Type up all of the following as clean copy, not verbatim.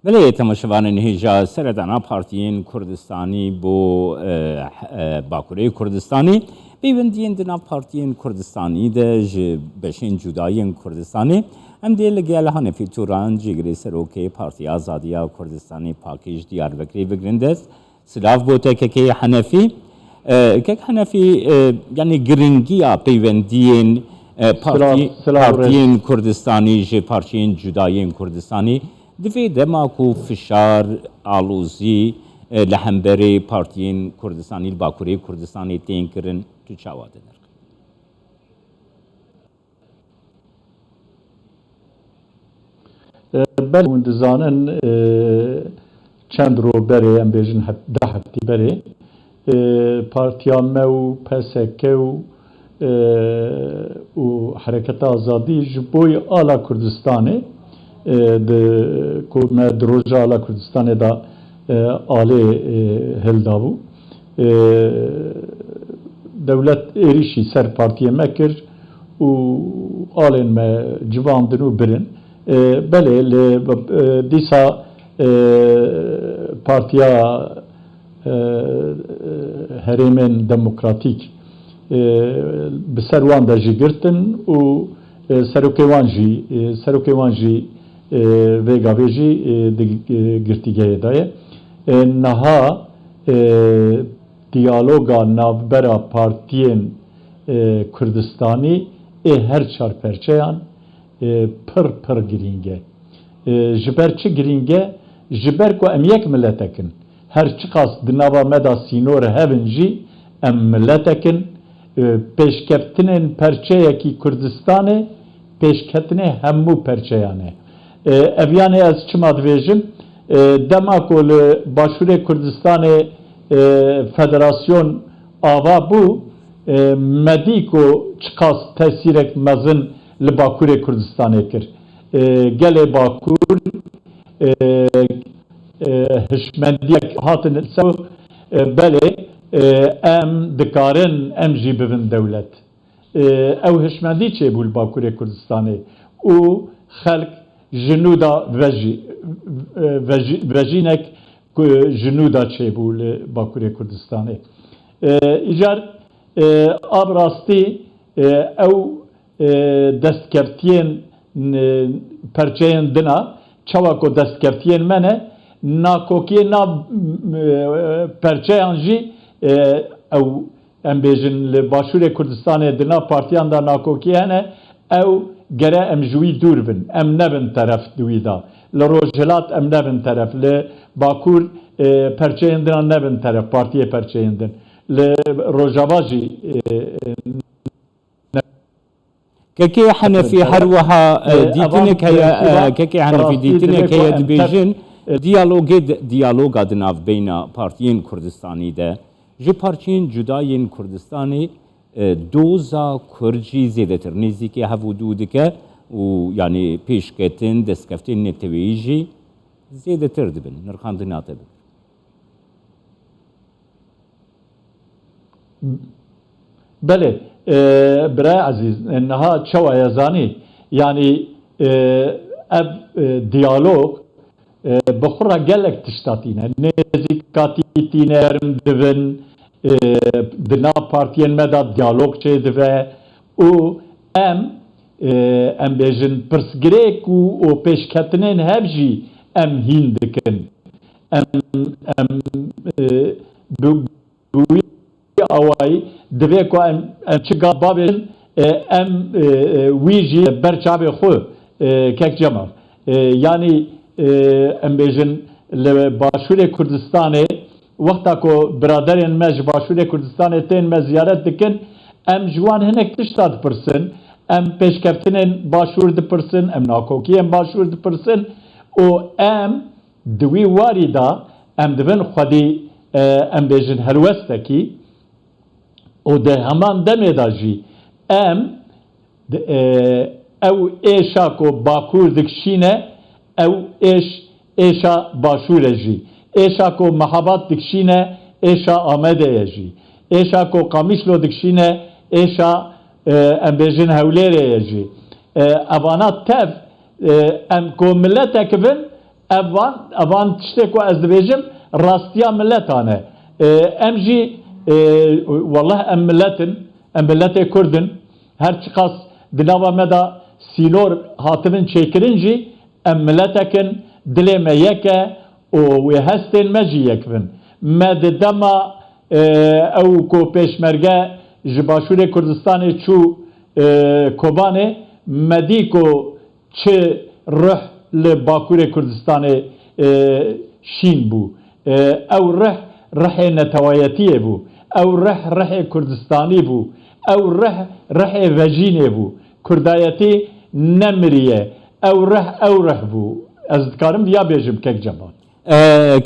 بله تماشاوان هیجا سردانا پارتیین کردستانی بو باکوری کردستانی پیوندین دنا پارتیین کردستانی ده بشین جدایین کردستانی هم دیل گل هنفی توران جگری سروکی پارتی آزادیا کردستانی پاکیج دیاربکری بگرندست سلاف بوده که هنفی که هنفی یعنی گرینگیا پیوندین پارتیین کردستانی ج پارتیین جدایین کردستانی دوی دماکو فشار آلوزی لحنبری پارتیین کردستانی باکوری کردستانی تین کرن تو چاواده نرک. بله مندزانن چند رو بره ام بیجن ده هفتی بره پارتیان مو پسکه و حرکت آزادی جبوی آلا کردستانه که دروجه آلا کردستان دا آله هلدابو دولت ایریشی سر پارتیه مکر و آلین ما جواندن و برن بله دیسا پارتیا هریمن دموکراتیک بسروان دا جی گرتن و سروکیوان جی ویگا ویجی گرتیگه دایه نها دیالوگا نافبرا پارتیین کردستانی هر چار پرچیان پر گرینگه جبر چه گرینگه جبر کو ام یک ملتکن هر چی قاس دناوا مدا سینور هفنجی ام ملتکن پیشکفتنین پرچه کی کردستانه پیشکفتنه همو پرچیانه اویانه از چما دویجم دما کل باشور کردستان فدراسیون آوا بو مدی کو چقاس تاثیرک مزن لباکور کردستانه کر گل باکور هشمندیک هاتن سو بله ام دکارن ام جی ببن دولت او هشمندی چه بول باکور کردستانه او خلق جنودا وجینک جنودا چه بول باکور کردستانه ایجار آبراستی او دستکفتین پرچین دنا چواکو دستکفتین منه ناکوکی نا پرچین جی او ام بیجن باشور کردستان دنا پارتیان دا ناکوکی هنه او گره ام جوی دور بن ام نبن طرف دوی دا لروجلات ام نبن طرف لباکور پرچین دنا نبن طرف پارتی پرچین دن لروجاواجی كي حنفي هروها ديتنك هي كي حنفي ديتنك هي دبيجن ديالوج ادناف بين بارتيين كردستاني ده جي بارتيين جداين كردستاني دوزا كرجي زيادتر نزيكي هفودودك ويعني بيشكتن دسكفتن نتويجي زيادتر دبن نرخاندنا تبن بله برای عزیز انها چوا یزانی یعنی اب دیالوگ بخورا گلک تشتاتینه نزیکاتی تینه رم دون دنا پارتین مدا دیالوگ چه دوه او ام بیجن پرسگریک و پیشکتنین هفجی ام هین دکن ام بوی اوای دوی کو ام چگا بابن ام ویجی برچاب خو کک جمع یعنی ام بیجن باشور کردستان وقتا کو برادرین مج باشور کردستان تین مز زیارت دکن ام جوان هنک تشتاد پرسن ام پیشکفتنین باشور د پرسن ام ناکوکی ام باشور د پرسن او ام دوی واری دا ام دبن خودی ام بیجن هلوستکی او ده همان دمه دا جی ام او ایشا کو باکور دکشینه او ایشا باشور جی ایشا کو محبات دکشینه ایشا آمده جی ایشا کو قامیشلو دکشینه ایشا ام بیجن هولیره جی اوانا تف ام کو ملت اکبن evan tiştek ku ez dibêjim rastiya milletane. Em jî wallah em milletin, em milletê Kurdin, her çiqas di nava me da sîlor hatibin çêkirin jî em milletekin, dilê me yek e û wê hestên me jî yek bin. Me di dema ew ku pêşmerge ji Başûrê Kurdistanê çû Kobanê, me dî ku çi rih li Bakurê Kurdistanê şîn bû. Ew rih rihê netewayetiyê bû. Ew rih rihê Kurdistanî bû. Ew rih rihê vejînê bû. Kurdayetî nemiriye. Ew rih bû. Ez dikarim ya bêjim kek Cemal.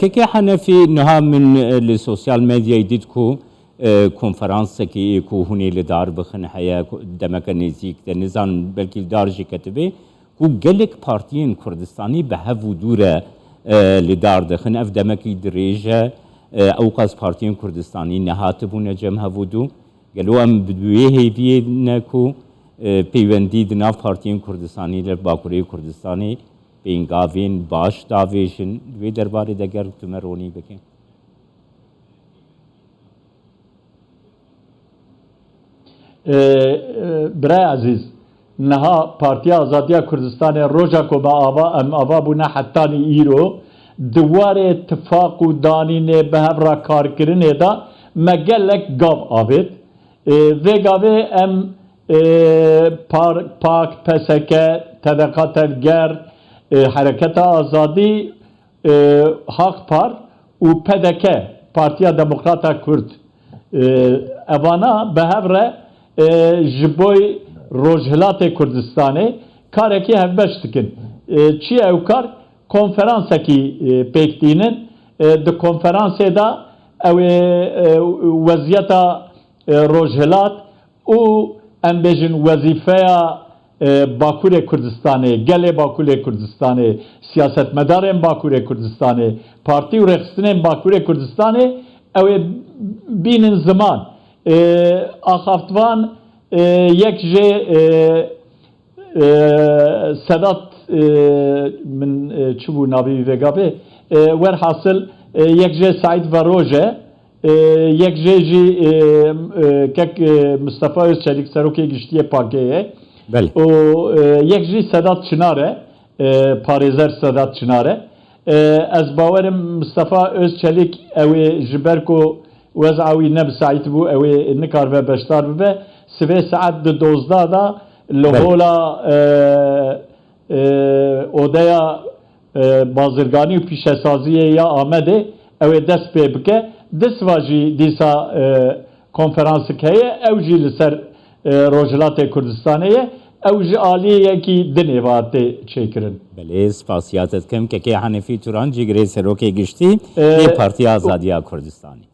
كيكي حنفي نها من السوشيال ميديا يديدكو كونفرانس كي كو هني لدار بخن حياة دمك نزيك نزان بلكي دارجي كتبه كو جلك بارتيين كردستاني بهفو دورة لدار دخن اف دمكي دريجة اوقاز بارتيين كردستاني نهاتبون جم هفو دو قالوا ام بدويه هيفيه نكو پیوندی دناف پارتیین کردستانی لباکوری کردستانی بینگاوین باش داویشن وی درباره دگر تمرونی بکن. برای عزیز نها پارتی آزادی کردستان روزا کو با آوا بونا حتانی ایرو دواره اتفاق و دانینه به هم را کار کرنه دا مگلک گاو آوید و گاوه ام پاک پسکه طبقات گر حرکت آزادی حق پار و پدکه پارتیا دموکراتا کرد اوانا به هفره جبوی روجهلات کردستانه کارکی هفبش دکن چی او کار konferansa ki pekdinin de konferansa da ev vaziyeta rojhelat û em bêjin wezîfeya Bakurê Kurdistanê, gelê Bakurê Kurdistanê, siyasetmedarên Bakurê Kurdistanê, partî û rexistinên Bakurê Kurdistanê ew ê bînin ziman. Axaftvan yek jê Sedat من چی بو ناوی وگابه ور حاصل یک جه سعید و روژه یک جه جی کک مصطفی چلیک سروکی گشتیه پاکیه و یک جه سادات چناره پاریزر سادات چناره از باورم مصطفی چلیک اوی جبرکو وضعوی نب سعید بو اوی نکار و بشتار بو سوی ساعت دوزده دا لغولا odaya bazırgani و پیشسازیه یا آمده او دست پی بکه دست واجی دیسا کنفرانس که او جی لسر روجلات کردستانه او جی آلیه کی دنی واته چیکرن بله سپاسیاتت کم که که حنفی توران جگره سروک گشتی یه پارتی آزادی کردستانی